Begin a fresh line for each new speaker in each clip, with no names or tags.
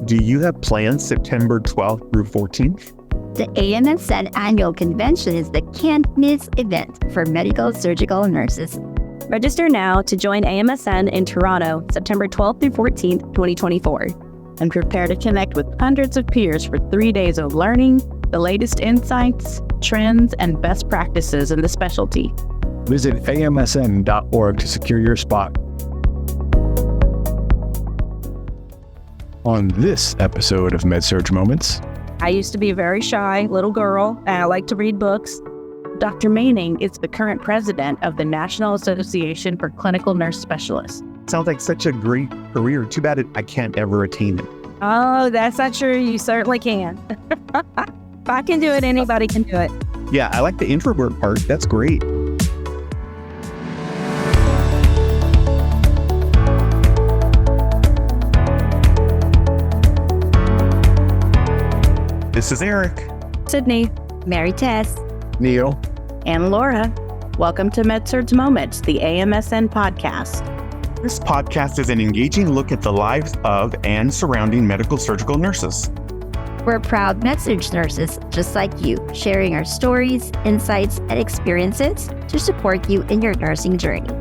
Do you have plans September 12th through 14th?
The AMSN annual convention is the can't-miss event for medical surgical nurses.
Register now to join AMSN in Toronto, September 12th through 14th, 2024.
And prepare to connect with hundreds of peers for 3 days of learning, the latest insights, trends, and best practices in the specialty.
Visit amsn.org to secure your spot. On this episode of MedSurg Moments,
I used to be a very shy little girl, and I like to read books.
Dr. Manning is the current president of the National Association for Clinical Nurse Specialists.
Sounds like such a great career. Too bad I can't ever attain it.
Oh, that's not true. You certainly can. If I can do it, anybody can do it.
Yeah, I like the introvert part. That's great. This is Eric.
Sydney.
Mary Tess.
Neil,
And Laura. Welcome to MedSurg Moments, the AMSN podcast.
This podcast is an engaging look at the lives of and surrounding medical surgical nurses.
We're proud MedSurg nurses just like you, sharing our stories, insights, and experiences to support you in your nursing journey.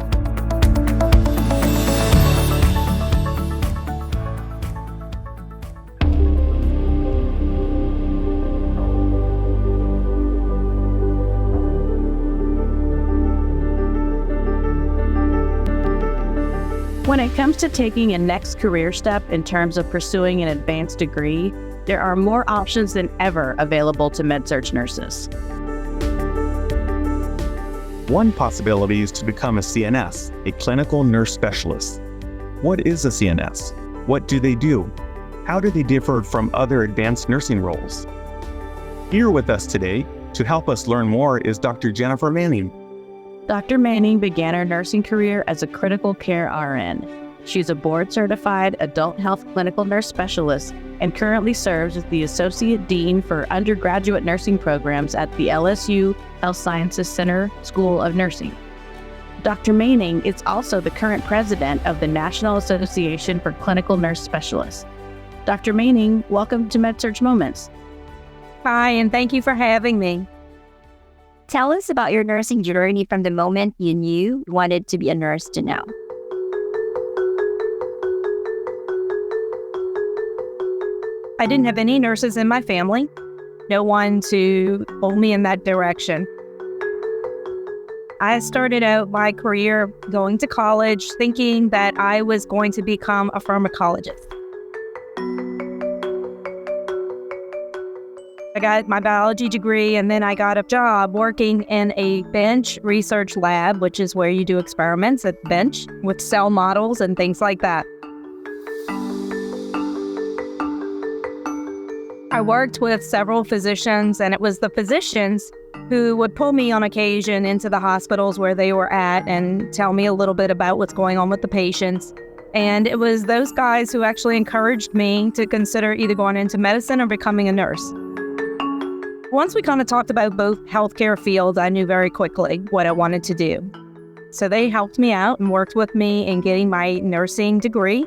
When it comes to taking a next career step in terms of pursuing an advanced degree, there are more options than ever available to MedSurg nurses.
One possibility is to become a CNS, a clinical nurse specialist. What is a CNS? What do they do? How do they differ from other advanced nursing roles? Here with us today to help us learn more is Dr. Jennifer Manning.
Dr. Manning began her nursing career as a critical care RN. She's a board-certified adult health clinical nurse specialist and currently serves as the Associate Dean for Undergraduate Nursing Programs at the LSU Health Sciences Center School of Nursing. Dr. Manning is also the current president of the National Association for Clinical Nurse Specialists. Dr. Manning, welcome to MedSurg Moments. Hi, and thank you for having me.
Tell us about your nursing journey from the moment you knew you wanted to be a nurse to now.
I didn't have any nurses in my family, no one to pull me in that direction. I started out my career going to college thinking that I was going to become a pharmacologist. I got my biology degree, and then I got a job working in a bench research lab, which is where you do experiments at the bench with cell models and things like that. I worked with several physicians, and it was the physicians who would pull me on occasion into the hospitals where they were at and tell me a little bit about what's going on with the patients. And it was those guys who actually encouraged me to consider either going into medicine or becoming a nurse. Once we kind of talked about both healthcare fields, I knew very quickly what I wanted to do. So they helped me out and worked with me in getting my nursing degree.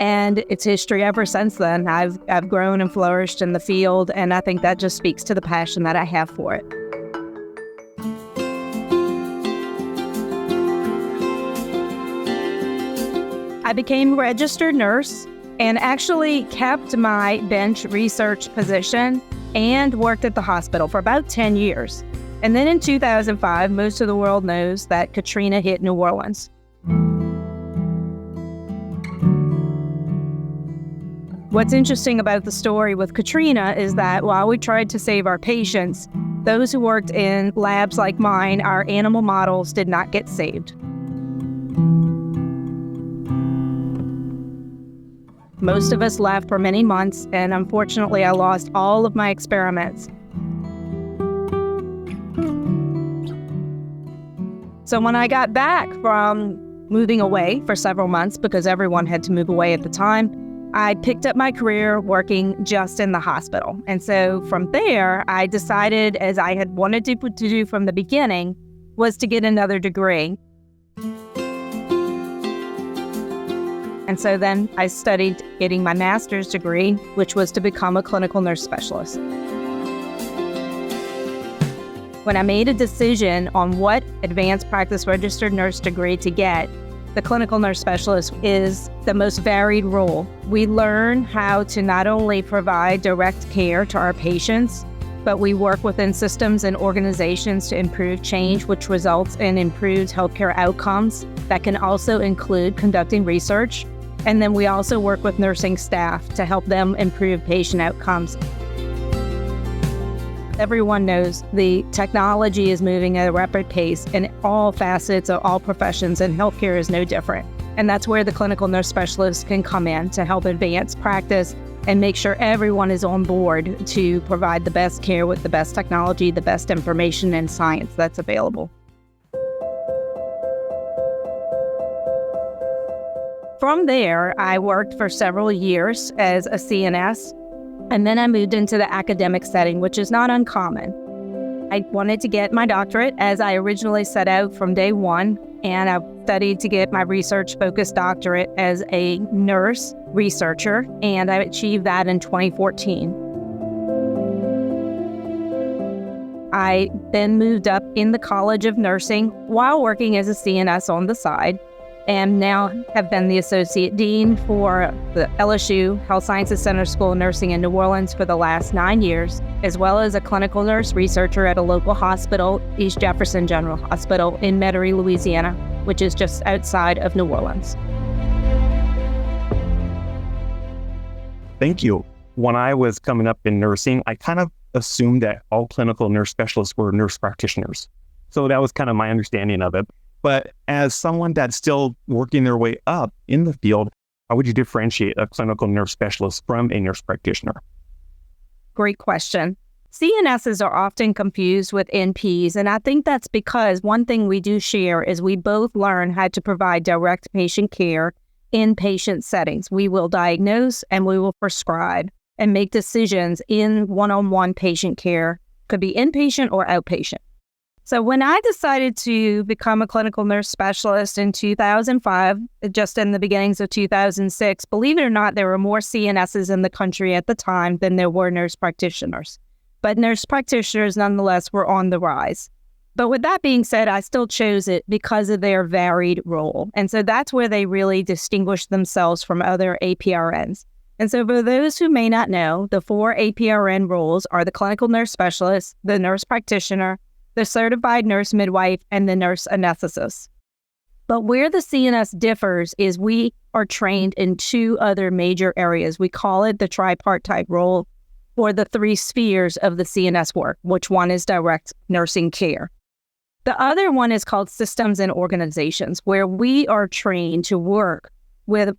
And it's history ever since then. I've grown and flourished in the field, and I think that just speaks to the passion that I have for it. I became a registered nurse and actually kept my bench research position and worked at the hospital for about 10 years. And then in 2005, most of the world knows that Katrina hit New Orleans. What's interesting about the story with Katrina is that while we tried to save our patients, those who worked in labs like mine, our animal models did not get saved. Most of us left for many months, and unfortunately, I lost all of my experiments. So when I got back from moving away for several months, because everyone had to move away at the time, I picked up my career working just in the hospital. And so from there, I decided, as I had wanted to do from the beginning, was to get another degree. And so then I studied getting my master's degree, which was to become a clinical nurse specialist. When I made a decision on what advanced practice registered nurse degree to get, the clinical nurse specialist is the most varied role. We learn how to not only provide direct care to our patients, but we work within systems and organizations to improve change, which results in improved healthcare outcomes. That can also include conducting research. And then we also work with nursing staff to help them improve patient outcomes. Everyone knows the technology is moving at a rapid pace in all facets of all professions, and healthcare is no different. And that's where the clinical nurse specialist can come in to help advance practice and make sure everyone is on board to provide the best care with the best technology, the best information and science that's available. From there, I worked for several years as a CNS. And then I moved into the academic setting, which is not uncommon. I wanted to get my doctorate as I originally set out from day one, and I studied to get my research-focused doctorate as a nurse researcher, and I achieved that in 2014. I then moved up in the College of Nursing while working as a CNS on the side, and now have been the Associate Dean for the LSU Health Sciences Center School of Nursing in New Orleans for the last 9 years, as well as a clinical nurse researcher at a local hospital, East Jefferson General Hospital in Metairie, Louisiana, which is just outside of New Orleans.
Thank you. When I was coming up in nursing, I kind of assumed that all clinical nurse specialists were nurse practitioners. So that was kind of my understanding of it. But as someone that's still working their way up in the field, how would you differentiate a clinical nurse specialist from a nurse practitioner?
Great question. CNSs are often confused with NPs, and I think that's because one thing we do share is we both learn how to provide direct patient care in patient settings. We will diagnose and we will prescribe and make decisions in one-on-one patient care, could be inpatient or outpatient. So when I decided to become a clinical nurse specialist in 2005, just in the beginnings of 2006, believe it or not, there were more CNSs in the country at the time than there were nurse practitioners. But nurse practitioners, nonetheless, were on the rise. But with that being said, I still chose it because of their varied role. And so that's where they really distinguish themselves from other APRNs. And so for those who may not know, the 4 APRN roles are the clinical nurse specialist, the nurse practitioner, the certified nurse midwife, and the nurse anesthetist. But where the CNS differs is we are trained in 2 other major areas. We call it the tripartite role, or the 3 spheres of the CNS work, which one is direct nursing care. The other one is called systems and organizations, where we are trained to work with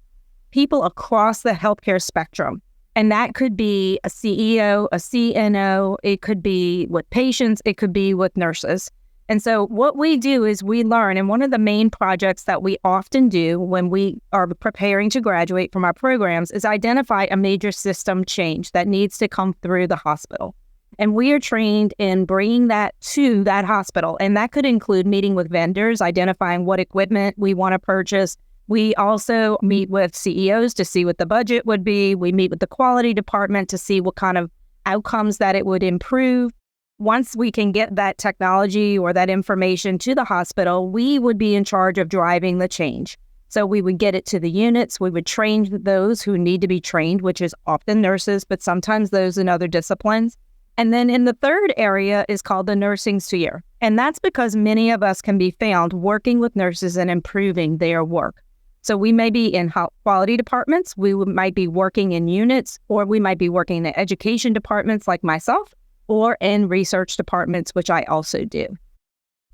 people across the healthcare spectrum. And that could be a CEO, a CNO, it could be with patients, it could be with nurses. And so what we do is we learn, and one of the main projects that we often do when we are preparing to graduate from our programs is identify a major system change that needs to come through the hospital. And we are trained in bringing that to that hospital. And that could include meeting with vendors, identifying what equipment we want to purchase. We also meet with CEOs to see what the budget would be. We meet with the quality department to see what kind of outcomes that it would improve. Once we can get that technology or that information to the hospital, we would be in charge of driving the change. So we would get it to the units. We would train those who need to be trained, which is often nurses, but sometimes those in other disciplines. And then in the third area is called the nursing sphere. And that's because many of us can be found working with nurses and improving their work. So we may be in quality departments, we might be working in units, or we might be working in education departments like myself, or in research departments, which I also do.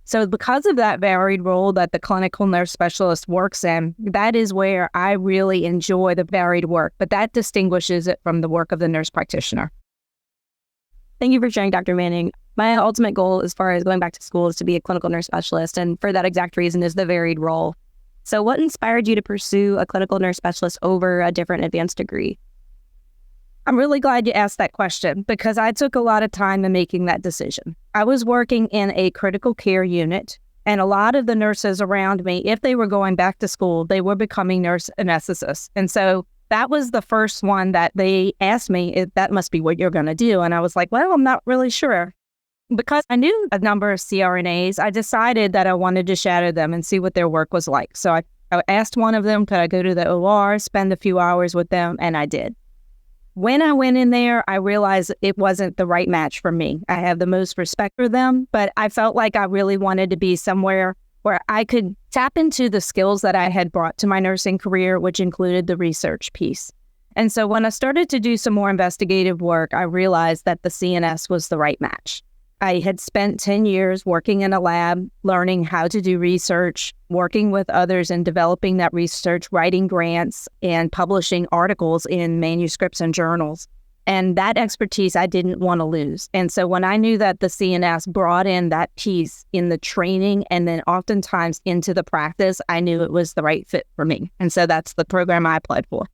So because of that varied role that the clinical nurse specialist works in, that is where I really enjoy the varied work, but that distinguishes it from the work of the nurse practitioner.
Thank you for sharing, Dr. Manning. My ultimate goal as far as going back to school is to be a clinical nurse specialist, and for that exact reason is the varied role. So what inspired you to pursue a clinical nurse specialist over a different advanced degree?
I'm really glad you asked that question because I took a lot of time in making that decision. I was working in a critical care unit And a lot of the nurses around me, if they were going back to school, they were becoming nurse anesthetists. And so that was the first one that they asked me, if that must be what you're going to do. And I was like, well, I'm not really sure. Because I knew a number of CRNAs, I decided that I wanted to shadow them and see what their work was like. So I asked one of them, could I go to the OR, spend a few hours with them? And I did. When I went in there, I realized it wasn't the right match for me. I have the most respect for them, but I felt like I really wanted to be somewhere where I could tap into the skills that I had brought to my nursing career, which included the research piece. And so when I started to do some more investigative work, I realized that the CNS was the right match. I had spent 10 years working in a lab, learning how to do research, working with others and developing that research, writing grants and publishing articles in manuscripts and journals. And that expertise I didn't want to lose. And so when I knew that the CNS brought in that piece in the training and then oftentimes into the practice, I knew it was the right fit for me. And so that's the program I applied for.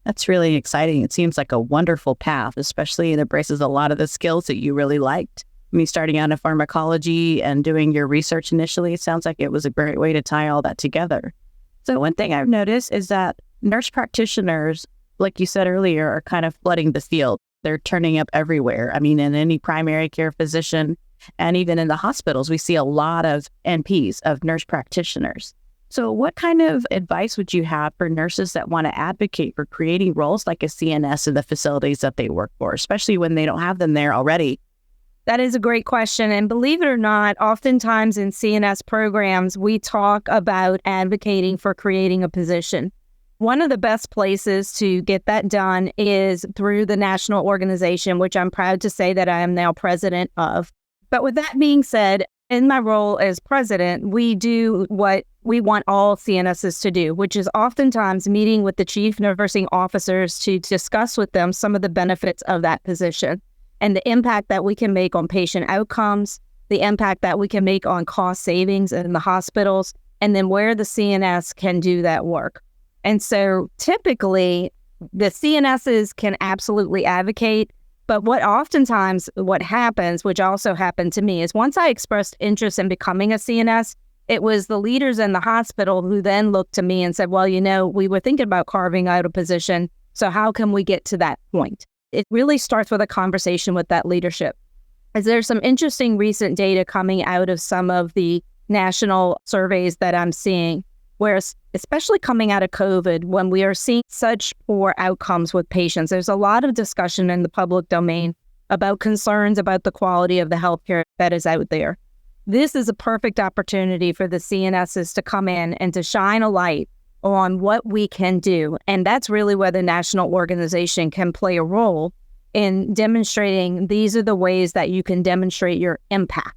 That's really exciting. It seems like a wonderful path, especially it embraces a lot of the skills that you really liked. I mean, starting out in pharmacology and doing your research initially, it sounds like it was a great way to tie all that together. So one thing I've noticed is that nurse practitioners, like you said earlier, are kind of flooding the field. They're turning up everywhere. I mean, in any primary care physician and even in the hospitals, we see a lot of NPs, of nurse practitioners. So what kind of advice would you have for nurses that want to advocate for creating roles like a CNS in the facilities that they work for, especially when they don't have them there already?
That is a great question. And believe it or not, oftentimes in CNS programs, we talk about advocating for creating a position. One of the best places to get that done is through the national organization, which I'm proud to say that I am now president of. But with that being said, in my role as president, we do what we want all CNSs to do, which is oftentimes meeting with the chief nursing officers to discuss with them some of the benefits of that position and the impact that we can make on patient outcomes, the impact that we can make on cost savings in the hospitals, and then where the CNS can do that work. And so typically, the CNSs can absolutely advocate. But what happens, which also happened to me, is once I expressed interest in becoming a CNS, it was the leaders in the hospital who then looked to me and said, well, we were thinking about carving out a position. So how can we get to that point? It really starts with a conversation with that leadership. As there's some interesting recent data coming out of some of the national surveys that I'm seeing, where especially coming out of COVID, when we are seeing such poor outcomes with patients, there's a lot of discussion in the public domain about concerns about the quality of the healthcare that is out there. This is a perfect opportunity for the CNSs to come in and to shine a light on what we can do. And that's really where the national organization can play a role in demonstrating these are the ways that you can demonstrate your impact.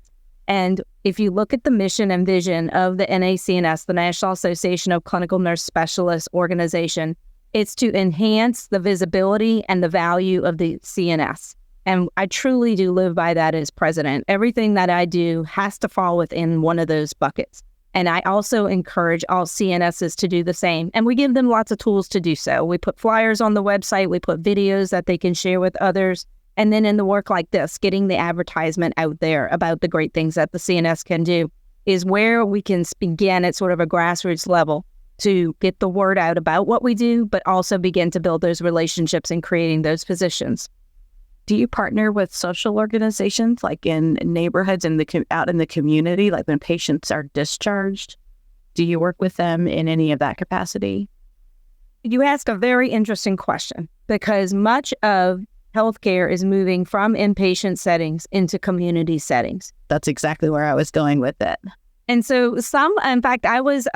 And if you look at the mission and vision of the NACNS, the National Association of Clinical Nurse Specialists organization, it's to enhance the visibility and the value of the CNS. And I truly do live by that as president. Everything that I do has to fall within one of those buckets. And I also encourage all CNSs to do the same. And we give them lots of tools to do so. We put flyers on the website. We put videos that they can share with others. And then in the work like this, getting the advertisement out there about the great things that the CNS can do is where we can begin at sort of a grassroots level to get the word out about what we do, but also begin to build those relationships and creating those positions.
Do you partner with social organizations like in neighborhoods and out in the community, like when patients are discharged? Do you work with them in any of that capacity?
You ask a very interesting question because much of healthcare is moving from inpatient settings into community settings.
That's exactly where I was going with it.
And so in fact, I was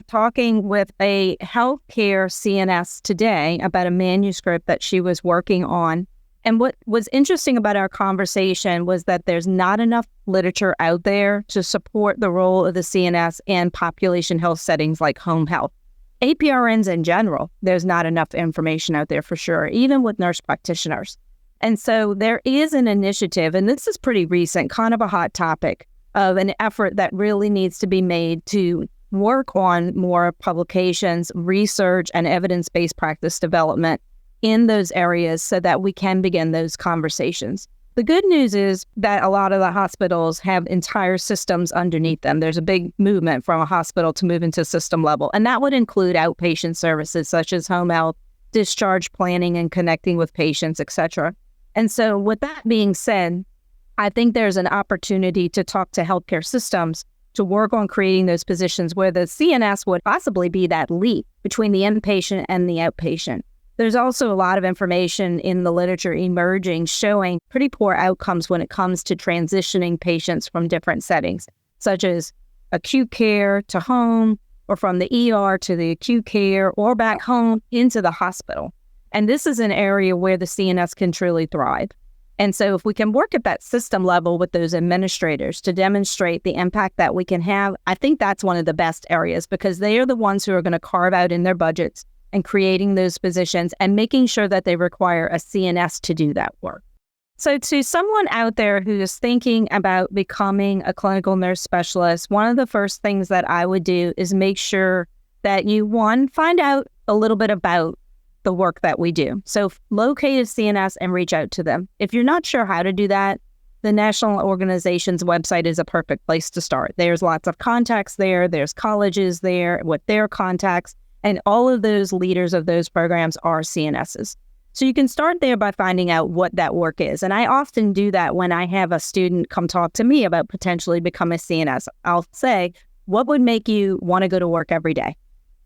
talking with a healthcare CNS today about a manuscript that she was working on. And what was interesting about our conversation was that there's not enough literature out there to support the role of the CNS in population health settings like home health. APRNs in general, there's not enough information out there for sure, even with nurse practitioners. And so there is an initiative, and this is pretty recent, kind of a hot topic, of an effort that really needs to be made to work on more publications, research, and evidence-based practice development in those areas so that we can begin those conversations. The good news is that a lot of the hospitals have entire systems underneath them. There's a big movement from a hospital to move into system level, and that would include outpatient services such as home health, discharge planning and connecting with patients, etc. And so with that being said, I think there's an opportunity to talk to healthcare systems to work on creating those positions where the CNS would possibly be that leap between the inpatient and the outpatient. There's also a lot of information in the literature emerging showing pretty poor outcomes when it comes to transitioning patients from different settings, such as acute care to home, or from the ER to the acute care, or back home into the hospital. And this is an area where the CNS can truly thrive. And so if we can work at that system level with those administrators to demonstrate the impact that we can have, I think that's one of the best areas, because they are the ones who are going to carve out in their budgets and creating those positions and making sure that they require a CNS to do that work. So to someone out there who is thinking about becoming a clinical nurse specialist, one of the first things that I would do is make sure that you, one, find out a little bit about the work that we do. So locate a CNS and reach out to them. If you're not sure how to do that, the national organization's website is a perfect place to start. There's lots of contacts there. There's colleges there with their contacts. And all of those leaders of those programs are CNSs. So you can start there by finding out what that work is. And I often do that when I have a student come talk to me about potentially becoming a CNS. I'll say, what would make you want to go to work every day?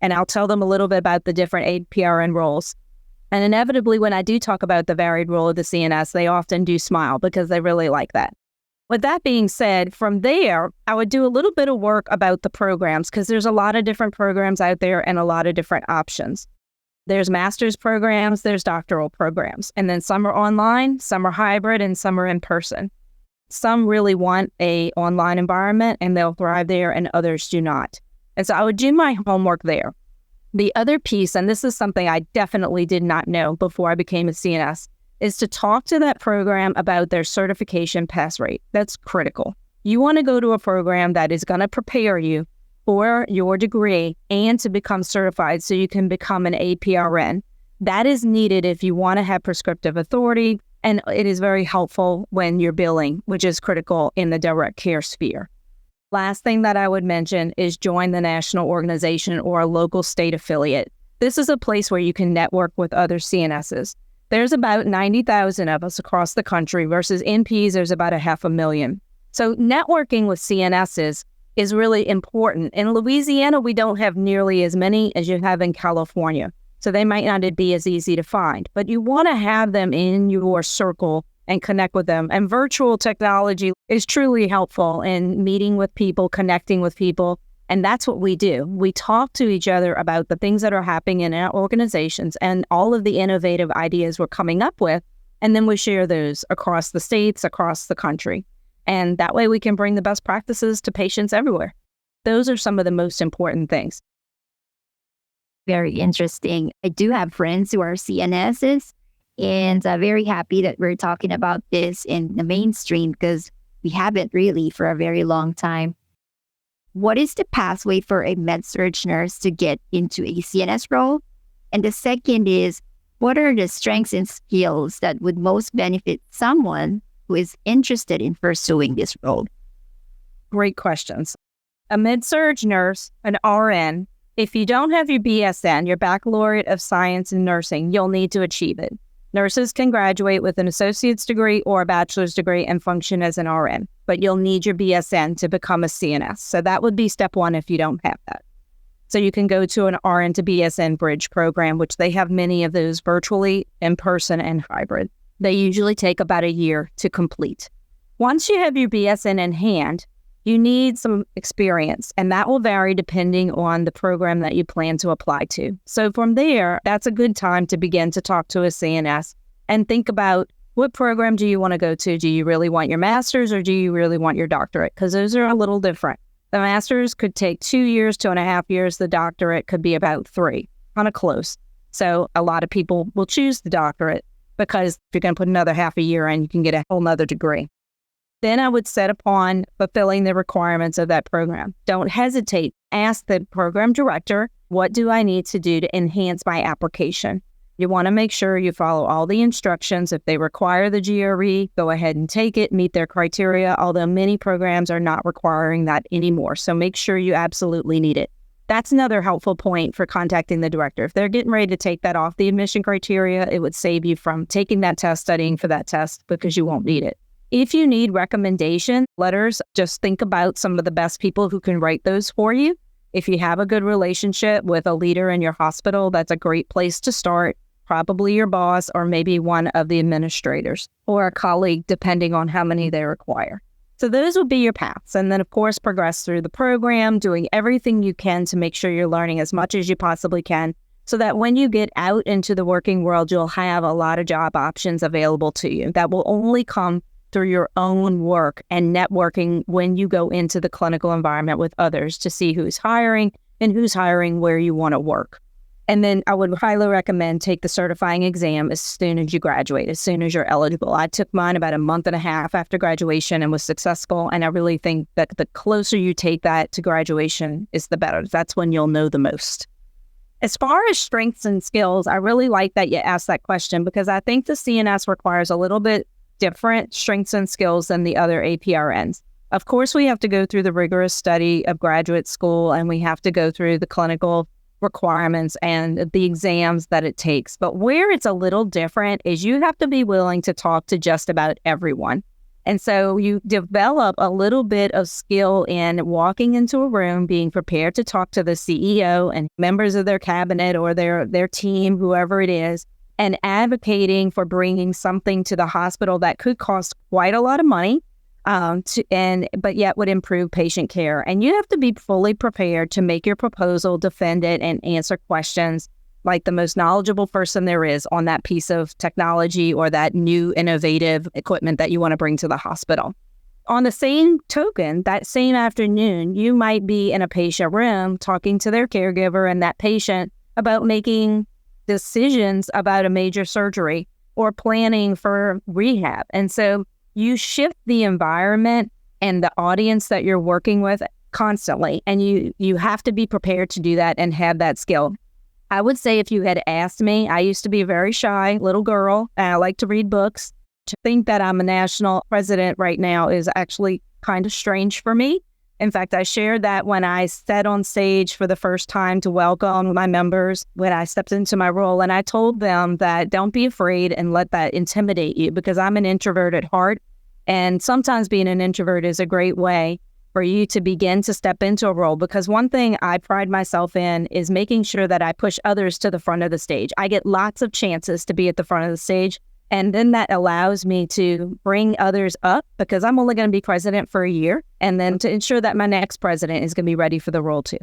And I'll tell them a little bit about the different APRN roles. And inevitably, when I do talk about the varied role of the CNS, they often do smile because they really like that. With that being said, from there, I would do a little bit of work about the programs, because there's a lot of different programs out there and a lot of different options. There's master's programs, there's doctoral programs, and then some are online, some are hybrid, and some are in person. Some really want an online environment and they'll thrive there, and others do not. And so I would do my homework there. The other piece, and this is something I definitely did not know before I became a CNS, is to talk to that program about their certification pass rate. That's critical. You want to go to a program that is going to prepare you for your degree and to become certified so you can become an APRN. That is needed if you want to have prescriptive authority, and it is very helpful when you're billing, which is critical in the direct care sphere. Last thing that I would mention is join the national organization or a local state affiliate. This is a place where you can network with other CNSs. There's about 90,000 of us across the country versus NPs, there's about 500,000. So networking with CNSs is really important. In Louisiana, we don't have nearly as many as you have in California. So they might not be as easy to find, but you want to have them in your circle and connect with them. And virtual technology is truly helpful in meeting with people, connecting with people. And that's what we do. We talk to each other about the things that are happening in our organizations and all of the innovative ideas we're coming up with. And then we share those across the states, across the country. And that way we can bring the best practices to patients everywhere. Those are some of the most important things.
Very interesting. I do have friends who are CNSs, and I'm very happy that we're talking about this in the mainstream, because we haven't really for a very long time. What is the pathway for a med-surg nurse to get into a CNS role? And the second is, what are the strengths and skills that would most benefit someone who is interested in pursuing this role?
Great questions. A med-surg nurse, an RN, if you don't have your BSN, your Baccalaureate of Science in Nursing, you'll need to achieve it. Nurses can graduate with an associate's degree or a bachelor's degree and function as an RN, but you'll need your BSN to become a CNS. So that would be step one if you don't have that. So you can go to an RN to BSN bridge program, which they have many of those virtually, in person, and hybrid. They usually take about a year to complete. Once you have your BSN in hand, you need some experience, and that will vary depending on the program that you plan to apply to. So from there, that's a good time to begin to talk to a CNS and think about, what program do you want to go to? Do you really want your master's, or do you really want your doctorate? Because those are a little different. The master's could take 2 years, 2.5 years. The doctorate could be about 3, kind of close. So a lot of people will choose the doctorate because if you're going to put another half a year in, you can get a whole nother degree. Then I would set upon fulfilling the requirements of that program. Don't hesitate. Ask the program director, what do I need to do to enhance my application? You want to make sure you follow all the instructions. If they require the GRE, go ahead and take it, meet their criteria, although many programs are not requiring that anymore. So make sure you absolutely need it. That's another helpful point for contacting the director. If they're getting ready to take that off the admission criteria, it would save you from taking that test, studying for that test, because you won't need it. If you need recommendation letters, just think about some of the best people who can write those for you. If you have a good relationship with a leader in your hospital, that's a great place to start. Probably your boss or maybe one of the administrators or a colleague, depending on how many they require. So those would be your paths. And then, of course, progress through the program, doing everything you can to make sure you're learning as much as you possibly can, so that when you get out into the working world, you'll have a lot of job options available to you. That will only come through your own work and networking when you go into the clinical environment with others to see who's hiring and who's hiring where you want to work. And then I would highly recommend take the certifying exam as soon as you graduate, as soon as you're eligible. I took mine about a month and a half after graduation and was successful. And I really think that the closer you take that to graduation is the better. That's when you'll know the most. As far as strengths and skills, I really like that you asked that question, because I think the CNS requires a little bit different strengths and skills than the other APRNs. Of course, we have to go through the rigorous study of graduate school, and we have to go through the clinical requirements and the exams that it takes. But where it's a little different is you have to be willing to talk to just about everyone. And so you develop a little bit of skill in walking into a room, being prepared to talk to the CEO and members of their cabinet or their team, whoever it is, and advocating for bringing something to the hospital that could cost quite a lot of money, but yet would improve patient care. And you have to be fully prepared to make your proposal, defend it, and answer questions like the most knowledgeable person there is on that piece of technology or that new innovative equipment that you want to bring to the hospital. On the same token, that same afternoon, you might be in a patient room talking to their caregiver and that patient about making decisions about a major surgery or planning for rehab. And so you shift the environment and the audience that you're working with constantly, and you have to be prepared to do that and have that skill. I would say if you had asked me, I used to be a very shy little girl, and I like to read books. To think that I'm a national president right now is actually kind of strange for me. In fact, I shared that when I sat on stage for the first time to welcome my members when I stepped into my role. And I told them that don't be afraid and let that intimidate you, because I'm an introvert at heart. And sometimes being an introvert is a great way for you to begin to step into a role. Because one thing I pride myself in is making sure that I push others to the front of the stage. I get lots of chances to be at the front of the stage. And then that allows me to bring others up, because I'm only going to be president for a year, and then to ensure that my next president is going to be ready for the role too.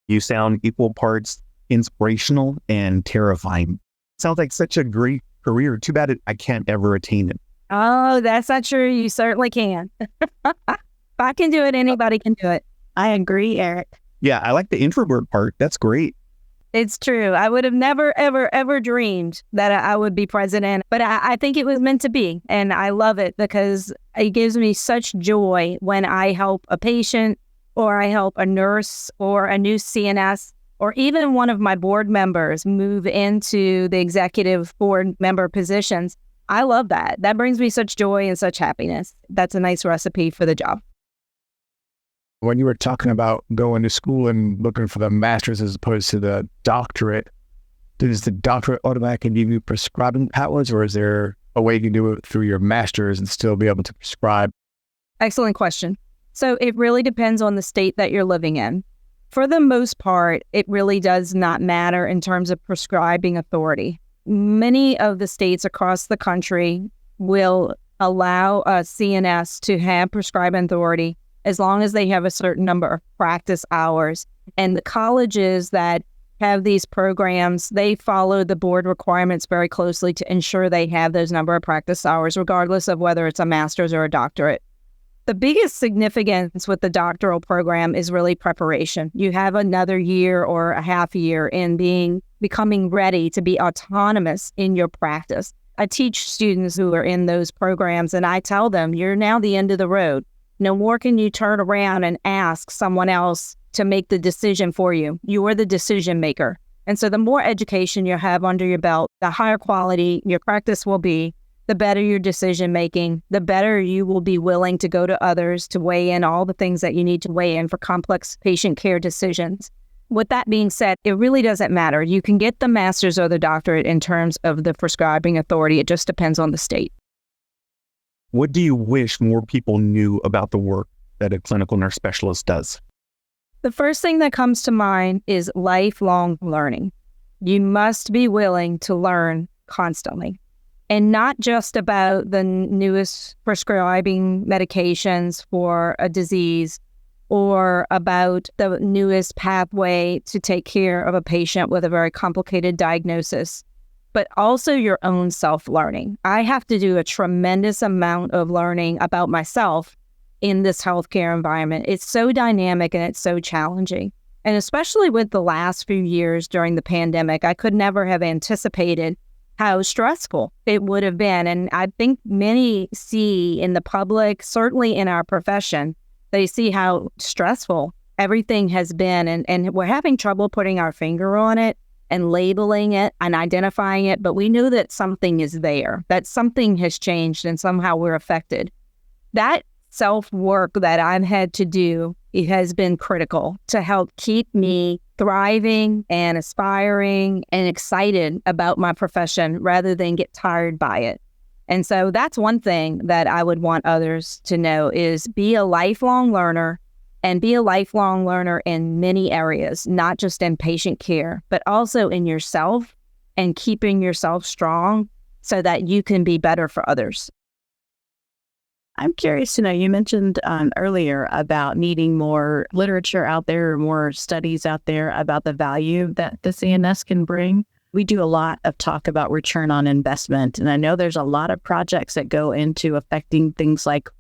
You sound equal parts inspirational and terrifying. Sounds like such a great career. Too bad I can't ever attain it.
Oh, that's not true. You certainly can. If I can do it, anybody can do it.
I agree, Eric.
Yeah, I like the introvert part. That's great.
It's true. I would have never, ever, ever dreamed that I would be president, but I think it was meant to be. And I love it because it gives me such joy when I help a patient, or I help a nurse or a new CNS, or even one of my board members move into the executive board member positions. I love that. That brings me such joy and such happiness. That's a nice recipe for the job.
When you were talking about going to school and looking for the master's as opposed to the doctorate, does the doctorate automatically give you prescribing powers, or is there a way you can do it through your master's and still be able to prescribe?
Excellent question. So it really depends on the state that you're living in. For the most part, it really does not matter in terms of prescribing authority. Many of the states across the country will allow a CNS to have prescribing authority as long as they have a certain number of practice hours. And the colleges that have these programs, they follow the board requirements very closely to ensure they have those number of practice hours, regardless of whether it's a master's or a doctorate. The biggest significance with the doctoral program is really preparation. You have another year or a half year in becoming ready to be autonomous in your practice. I teach students who are in those programs, and I tell them, you're now the end of the road. No more can you turn around and ask someone else to make the decision for you. You are the decision maker. And so the more education you have under your belt, the higher quality your practice will be, the better your decision making, the better you will be willing to go to others to weigh in all the things that you need to weigh in for complex patient care decisions. With that being said, it really doesn't matter. You can get the master's or the doctorate in terms of the prescribing authority. It just depends on the state.
What do you wish more people knew about the work that a clinical nurse specialist does?
The first thing that comes to mind is lifelong learning. You must be willing to learn constantly, and not just about the newest prescribing medications for a disease or about the newest pathway to take care of a patient with a very complicated diagnosis, but also your own self-learning. I have to do a tremendous amount of learning about myself in this healthcare environment. It's so dynamic and it's so challenging. And especially with the last few years during the pandemic, I could never have anticipated how stressful it would have been. And I think many see in the public, certainly in our profession, they see how stressful everything has been. And we're having trouble putting our finger on it and labeling it and identifying it. But we know that something is there, that something has changed and somehow we're affected. That self-work that I've had to do, it has been critical to help keep me thriving and aspiring and excited about my profession rather than get tired by it. And so that's one thing that I would want others to know is be a lifelong learner, and be a lifelong learner in many areas, not just in patient care, but also in yourself and keeping yourself strong so that you can be better for others.
I'm curious to know, you mentioned earlier about needing more literature out there, more studies out there about the value that the CNS can bring. We do a lot of talk about return on investment, and I know there's a lot of projects that go into affecting things like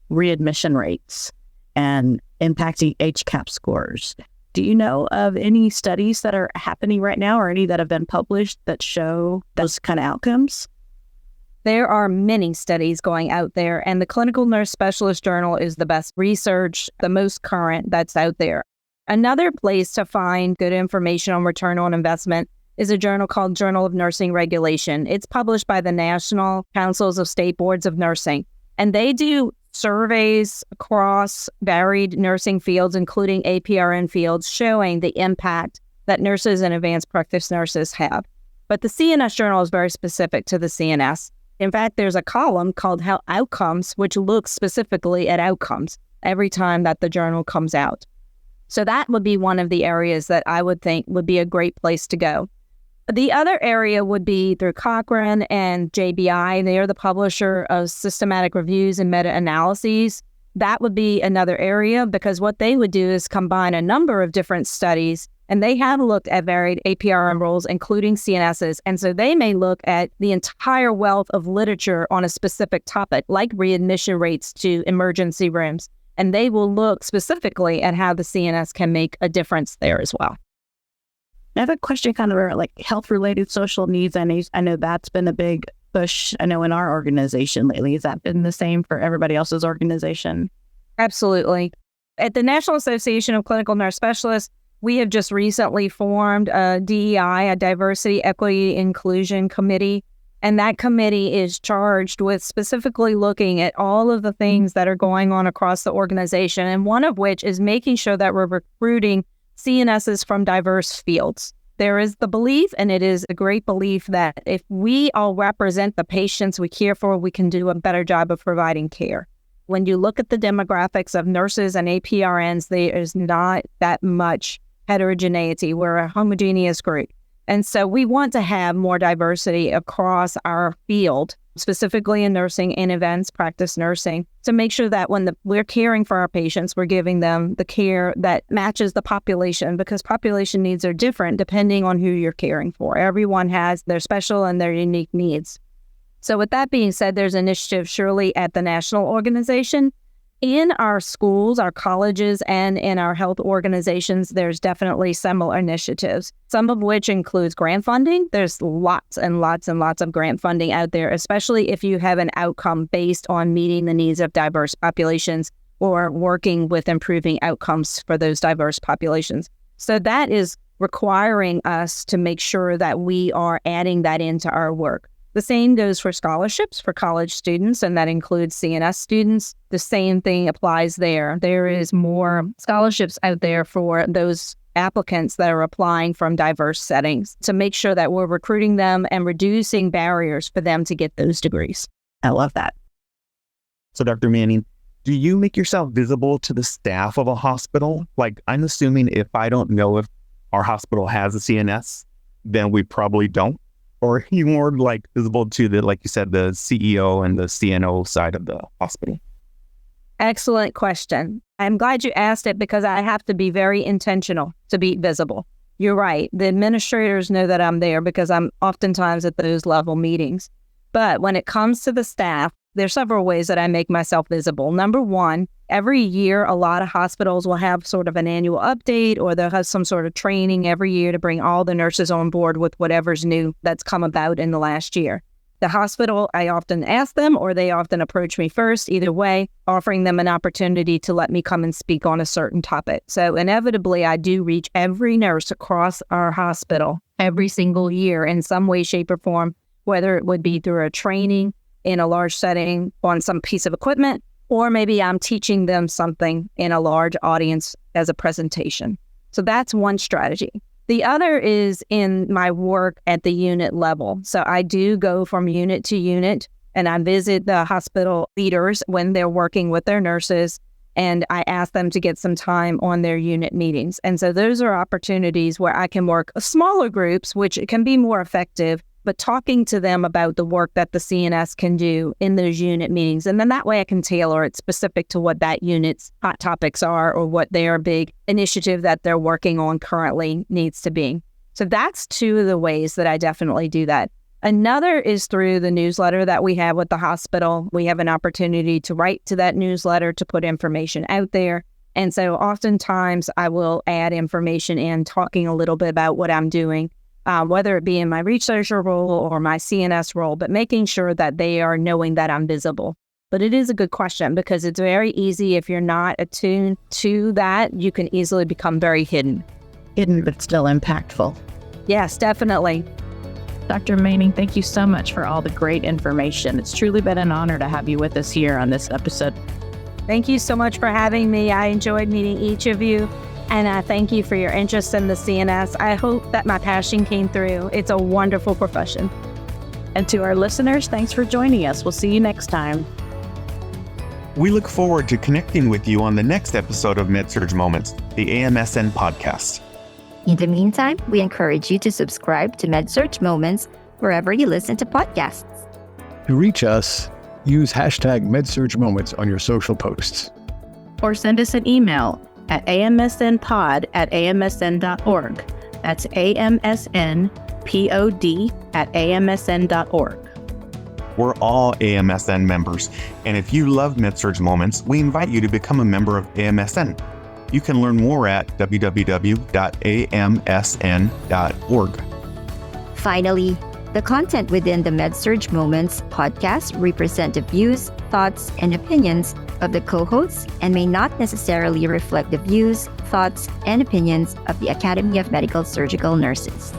readmission rates and impacting HCAP scores. Do you know of any studies that are happening right now or any that have been published that show those kind of outcomes?
There are many studies going out there, and the Clinical Nurse Specialist Journal is the best research, the most current that's out there. Another place to find good information on return on investment is a journal called Journal of Nursing Regulation. It's published by the National Councils of State Boards of Nursing, and they do surveys across varied nursing fields, including APRN fields, showing the impact that nurses and advanced practice nurses have. But the CNS Journal is very specific to the CNS. In fact, there's a column called Health Outcomes, which looks specifically at outcomes every time that the journal comes out. So that would be one of the areas that I would think would be a great place to go. The other area would be through Cochrane and JBI. They are the publisher of systematic reviews and meta-analyses. That would be another area, because what they would do is combine a number of different studies, and they have looked at varied APRN roles, including CNSs. And so they may look at the entire wealth of literature on a specific topic, like readmission rates to emergency rooms. And they will look specifically at how the CNS can make a difference there as well.
I have a question kind of about like health-related social needs. I know that's been a big push, I know, in our organization lately. Has that been the same for everybody else's organization?
Absolutely. At the National Association of Clinical Nurse Specialists, we have just recently formed a DEI, a Diversity, Equity, Inclusion Committee. And that committee is charged with specifically looking at all of the things that are going on across the organization. And one of which is making sure that we're recruiting CNSs from diverse fields. There is the belief, and it is a great belief, that if we all represent the patients we care for, we can do a better job of providing care. When you look at the demographics of nurses and APRNs, there is not that much heterogeneity. We're a homogeneous group. And so we want to have more diversity across our field, specifically in nursing and advanced practice nursing, to make sure that when we're caring for our patients, we're giving them the care that matches the population, because population needs are different depending on who you're caring for. Everyone has their special and their unique needs. So with that being said, there's initiative surely at the national organization. In our schools, our colleges, and in our health organizations, there's definitely similar initiatives, some of which includes grant funding. There's lots and lots and lots of grant funding out there, especially if you have an outcome based on meeting the needs of diverse populations or working with improving outcomes for those diverse populations. So that is requiring us to make sure that we are adding that into our work. The same goes for scholarships for college students, and that includes CNS students. The same thing applies there. There is more scholarships out there for those applicants that are applying from diverse settings to make sure that we're recruiting them and reducing barriers for them to get those degrees.
I love that.
So Dr. Manning, do you make yourself visible to the staff of a hospital? Like, I'm assuming if I don't know if our hospital has a CNS, then we probably don't. Or are you more like visible to the, like you said, the CEO and the CNO side of the hospital?
Excellent question. I'm glad you asked it because I have to be very intentional to be visible. You're right. The administrators know that I'm there because I'm oftentimes at those level meetings. But when it comes to the staff, there's several ways that I make myself visible. Number one, every year, a lot of hospitals will have sort of an annual update, or they'll have some sort of training every year to bring all the nurses on board with whatever's new that's come about in the last year. The hospital, I often ask them, or they often approach me first, either way, offering them an opportunity to let me come and speak on a certain topic. So inevitably, I do reach every nurse across our hospital every single year in some way, shape, or form, whether it would be through a training in a large setting on some piece of equipment, or maybe I'm teaching them something in a large audience as a presentation. So that's one strategy. The other is in my work at the unit level. So I do go from unit to unit, and I visit the hospital leaders when they're working with their nurses, and I ask them to get some time on their unit meetings. And so those are opportunities where I can work smaller groups, which can be more effective, but talking to them about the work that the CNS can do in those unit meetings. And then that way I can tailor it specific to what that unit's hot topics are or what their big initiative that they're working on currently needs to be. So that's two of the ways that I definitely do that. Another is through the newsletter that we have with the hospital. We have an opportunity to write to that newsletter to put information out there. And so oftentimes I will add information in talking a little bit about what I'm doing, whether it be in my researcher role or my CNS role, but making sure that they are knowing that I'm visible. But it is a good question because it's very easy if you're not attuned to that, you can easily become very hidden.
Hidden, but still impactful.
Yes, definitely.
Dr. Manning, thank you so much for all the great information. It's truly been an honor to have you with us here on this episode.
Thank you so much for having me. I enjoyed meeting each of you. And I thank you for your interest in the CNS. I hope that my passion came through. It's a wonderful profession.
And to our listeners, thanks for joining us. We'll see you next time.
We look forward to connecting with you on the next episode of MedSurg Moments, the AMSN podcast.
In the meantime, we encourage you to subscribe to MedSurg Moments wherever you listen to podcasts.
To reach us, use hashtag MedSurgMoments on your social posts.
Or send us an email at amsnpod@amsn.org. That's amsnpod@amsn.org.
We're all AMSN members, and if you love MedSurg Moments, we invite you to become a member of AMSN. You can learn more at www.amsn.org.
Finally, the content within the MedSurg Moments podcast represent the views, thoughts, and opinions of the co-hosts and may not necessarily reflect the views, thoughts, and opinions of the Academy of Medical Surgical Nurses.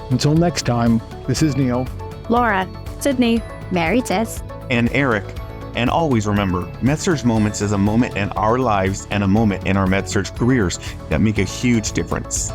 Until next time, this is Neil,
Laura,
Sydney,
Mary Tess,
and Eric. And always remember, MedSurg Moments is a moment in our lives and a moment in our MedSurg careers that make a huge difference.